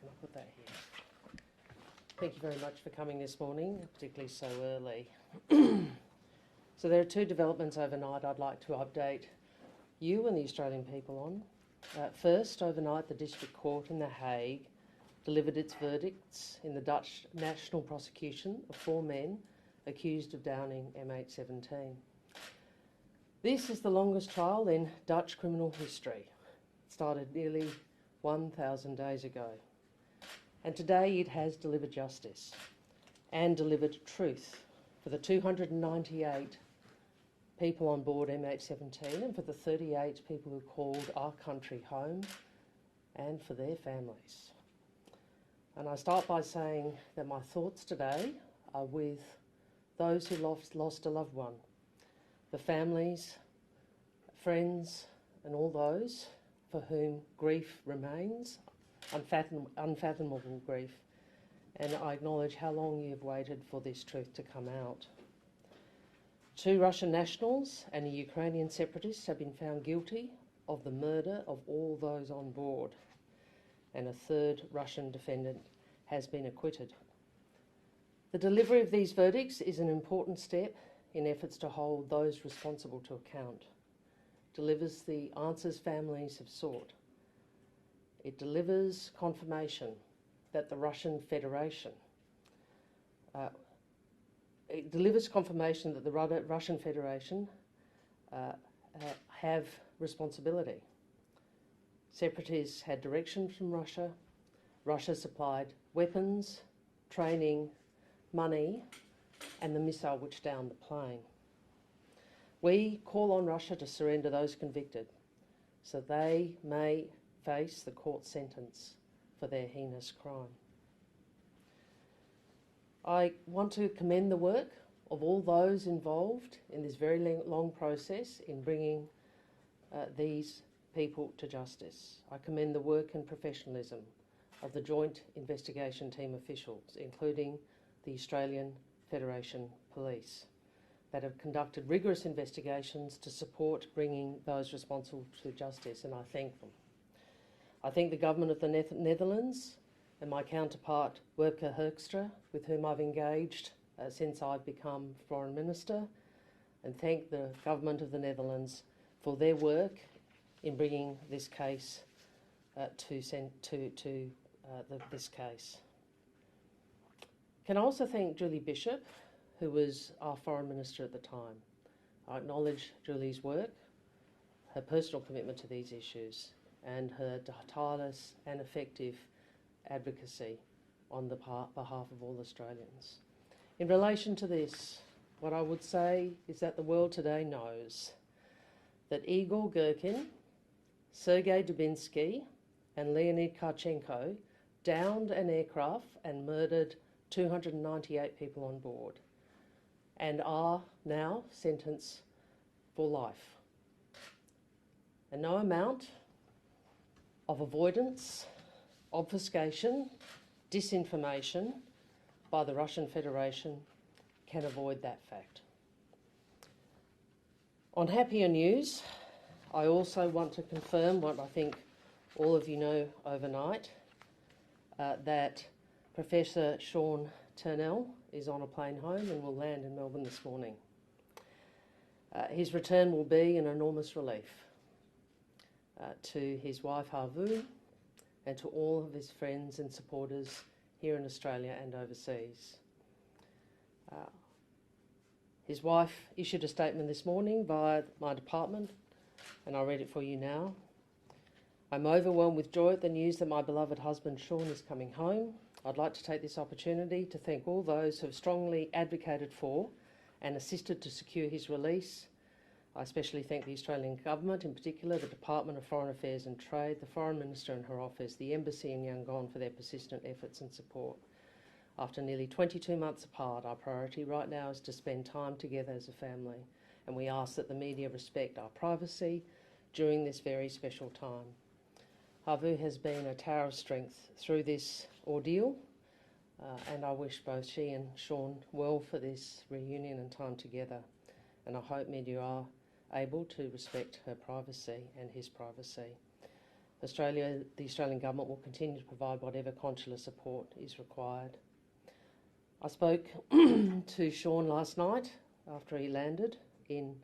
Can I put that here? Thank you very much for coming this morning, particularly so early. So there are two developments overnight I'd like to update you and the Australian people on. First, overnight the District Court in The Hague delivered its verdicts in the Dutch national prosecution of 4 men accused of downing MH17. This is the longest trial in Dutch criminal history. It started nearly 1,000 days ago. And today it has delivered justice and delivered truth for the 298 people on board MH17 and for the 38 people who called our country home and for their families. And I start by saying that my thoughts today are with those who lost a loved one, the families, friends and all those for whom grief remains, unfathomable grief, and I acknowledge how long you have waited for this truth to come out. 2 Russian nationals and a Ukrainian separatist have been found guilty of the murder of all those on board, and a 3rd Russian defendant has been acquitted. The delivery of these verdicts is an important step in efforts to hold those responsible to account. It delivers the answers families have sought. It delivers confirmation that the Russian Federation have responsibility. Separatists had direction from Russia. Russia supplied weapons, training, money, and the missile which downed the plane. We call on Russia to surrender those convicted so they may face the court sentence for their heinous crime. I want to commend the work of all those involved in this very long process in bringing these people to justice. I commend the work and professionalism of the Joint Investigation Team officials, including the Australian Federation Police, that have conducted rigorous investigations to support bringing those responsible to justice, and I thank them. I thank the Government of the Netherlands and my counterpart Wopke Hoekstra, with whom I've engaged since I've become Foreign Minister, and thank the Government of the Netherlands for their work in bringing this case this case. Can I also thank Julie Bishop, who was our Foreign Minister at the time. I acknowledge Julie's work, her personal commitment to these issues, and her tireless and effective advocacy on the behalf of all Australians. In relation to this, what I would say is that the world today knows that Igor Girkin, Sergei Dubinsky and Leonid Karchenko downed an aircraft and murdered 298 people on board and are now sentenced for life. And no amount of avoidance, obfuscation, disinformation by the Russian Federation can avoid that fact. On happier news, I also want to confirm what I think all of you know overnight, that Professor Sean Turnell is on a plane home and will land in Melbourne this morning. His return will be an enormous relief to his wife Havu and to all of his friends and supporters here in Australia and overseas. His wife issued a statement this morning via my department, and I'll read it for you now. I'm overwhelmed with joy at the news that my beloved husband Sean is coming home. I'd like to take this opportunity to thank all those who have strongly advocated for and assisted to secure his release. I especially thank the Australian Government, in particular the Department of Foreign Affairs and Trade, the Foreign Minister and her office, the Embassy in Yangon for their persistent efforts and support. After nearly 22 months apart, our priority right now is to spend time together as a family, and we ask that the media respect our privacy during this very special time. Havu has been a tower of strength through this ordeal, and I wish both she and Sean well for this reunion and time together, and I hope media are able to respect her privacy and his privacy. the Australian Government will continue to provide whatever consular support is required. I spoke to Sean last night after he landed in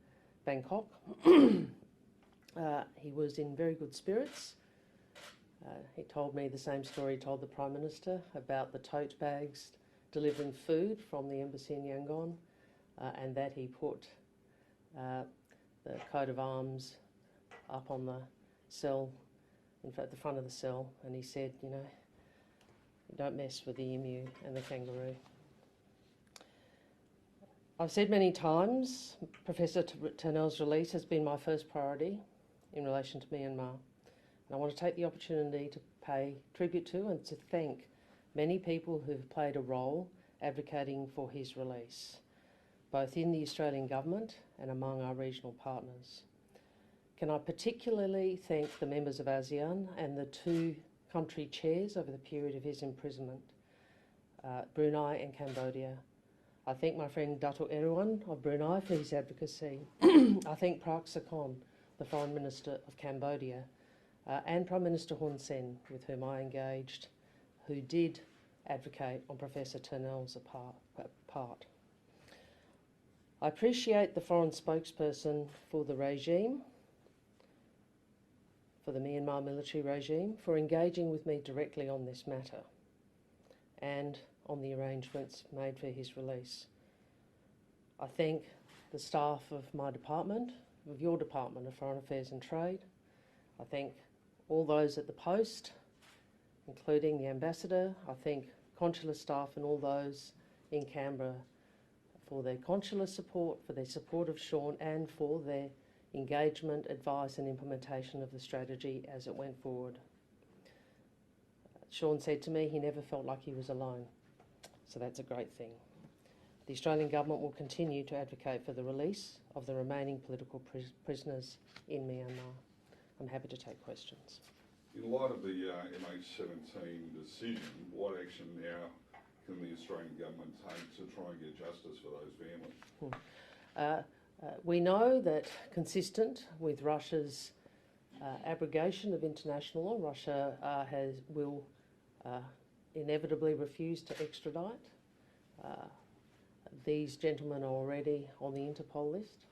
Bangkok. He was in very good spirits. He told me the same story he told the Prime Minister about the tote bags delivering food from the embassy in Yangon, and that he put the coat of arms up on the cell, at the front of the cell, and he said, you know, don't mess with the emu and the kangaroo. I've said many times, Professor Turnell's release has been my first priority in relation to Myanmar. And I want to take the opportunity to pay tribute to and to thank many people who have played a role advocating for his release, both in the Australian Government and among our regional partners. Can I particularly thank the members of ASEAN and the two country chairs over the period of his imprisonment, Brunei and Cambodia. I thank my friend Datuk Erdogan of Brunei for his advocacy. I thank Prak Sakhon, the Foreign Minister of Cambodia, and Prime Minister Hun Sen, with whom I engaged, who did advocate on Professor Turnell's part. I appreciate the foreign spokesperson for the regime, for the Myanmar military regime, for engaging with me directly on this matter and on the arrangements made for his release. I thank the staff of my department, of your Department of Foreign Affairs and Trade. I thank all those at the post, including the Ambassador. I thank consular staff and all those in Canberra for their consular support, for their support of Sean, and for their engagement, advice and implementation of the strategy as it went forward. Sean said to me he never felt like he was alone, so that's a great thing. The Australian Government will continue to advocate for the release of the remaining political prisoners in Myanmar. I'm happy to take questions. In light of the MH17 decision, what action now can the Australian Government take to try and get justice for those families? We know that, consistent with Russia's abrogation of international law, Russia will inevitably refuse to extradite. These gentlemen are already on the Interpol list.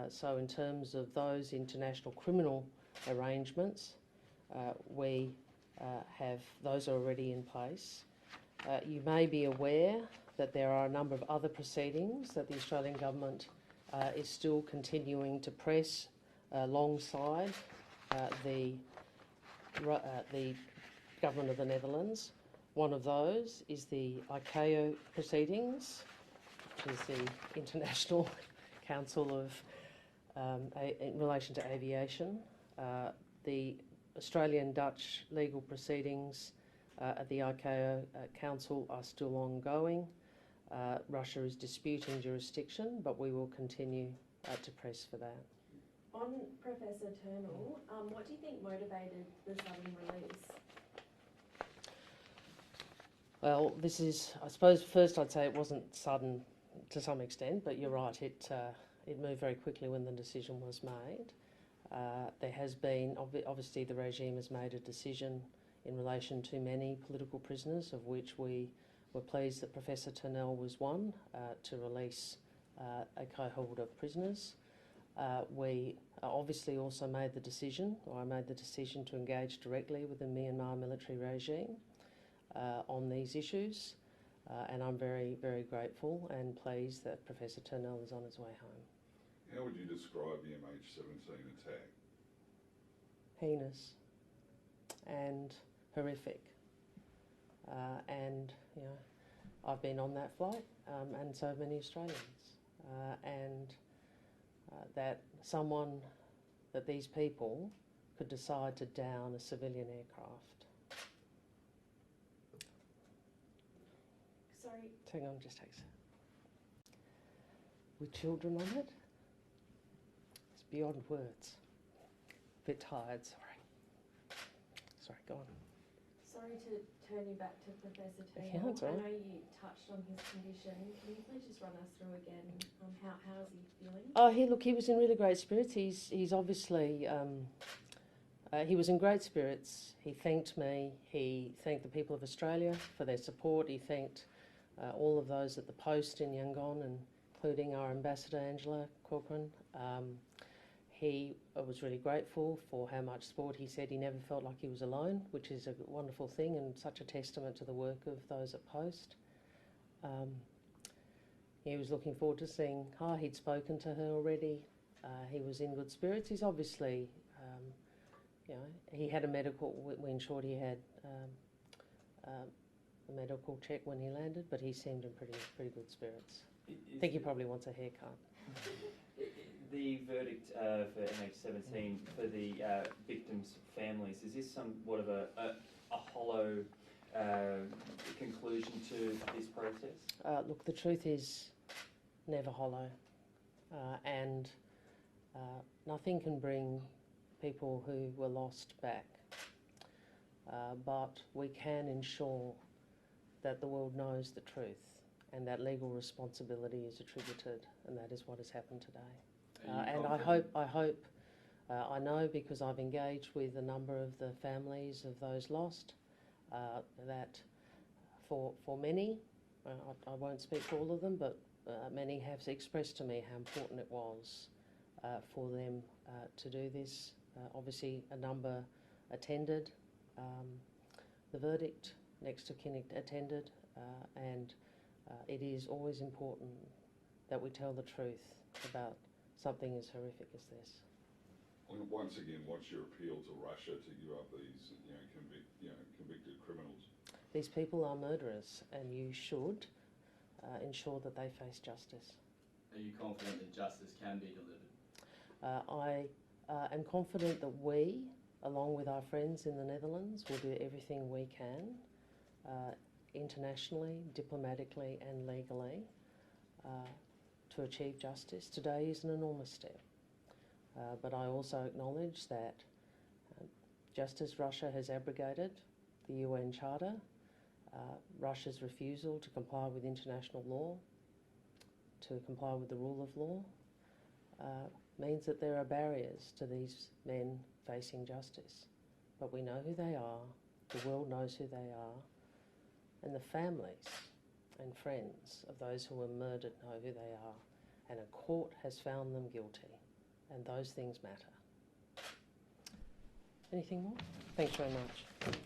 So in terms of those international criminal arrangements, we have those already in place. You may be aware that there are a number of other proceedings that the Australian Government is still continuing to press alongside the Government of the Netherlands. One of those is the ICAO proceedings, which is the International Council of in relation to aviation. The Australian-Dutch legal proceedings at the ICAO Council are still ongoing. Russia is disputing jurisdiction, but we will continue to press for that. On Professor Turnell, what do you think motivated the sudden release? Well, this is, I suppose, first I'd say it wasn't sudden to some extent, but you're right, it moved very quickly when the decision was made. There has been, obviously the regime has made a decision in relation to many political prisoners, of which we were pleased that Professor Turnell was one, to release a cohort of prisoners. We obviously also made the decision, or I made the decision, to engage directly with the Myanmar military regime on these issues, and I'm very, very grateful and pleased that Professor Turnell is on his way home. How would you describe the MH17 attack? Heinous and horrific. And, you know, I've been on that flight, and so have many Australians. That these people could decide to down a civilian aircraft. Sorry. Hang on, just takes. With children on it? It's beyond words. A bit tired, sorry. Sorry, go on. Sorry to turn you back to Professor Turnell. Yeah, that's all right. I know you touched on his condition. Can you please just run us through again how is he feeling? Oh, he was in really great spirits. He's obviously He was in great spirits. He thanked me. He thanked the people of Australia for their support. He thanked all of those at the post in Yangon, including our ambassador, Angela Corcoran. He was really grateful for how much support. He said he never felt like he was alone, which is a wonderful thing and such a testament to the work of those at post. He was looking forward to seeing her. He'd spoken to her already. He was in good spirits. He's obviously, he had a medical, we ensured he had a medical check when he landed, but he seemed in pretty good spirits. I think he probably wants a haircut. The verdict for MH17 for the victims' families, is this somewhat of a hollow conclusion to this process? Look, the truth is never hollow, and nothing can bring people who were lost back, but we can ensure that the world knows the truth and that legal responsibility is attributed, and that is what has happened today. And I know because I've engaged with a number of the families of those lost, that for many, I won't speak for all of them, but many have expressed to me how important it was for them to do this. Obviously, a number attended the verdict, next of kin attended, and it is always important that we tell the truth about something as horrific as this. Once again, what's your appeal to Russia to give up these, convicted criminals? These people are murderers, and you should ensure that they face justice. Are you confident that justice can be delivered? I am confident that we, along with our friends in the Netherlands, will do everything we can, internationally, diplomatically and legally, to achieve justice. Today is an enormous step, but I also acknowledge that just as Russia has abrogated the UN Charter, Russia's refusal to comply with international law, to comply with the rule of law, means that there are barriers to these men facing justice. But we know who they are, the world knows who they are, and the families and friends of those who were murdered know who they are, and a court has found them guilty, and those things matter. Anything more? Thanks very much.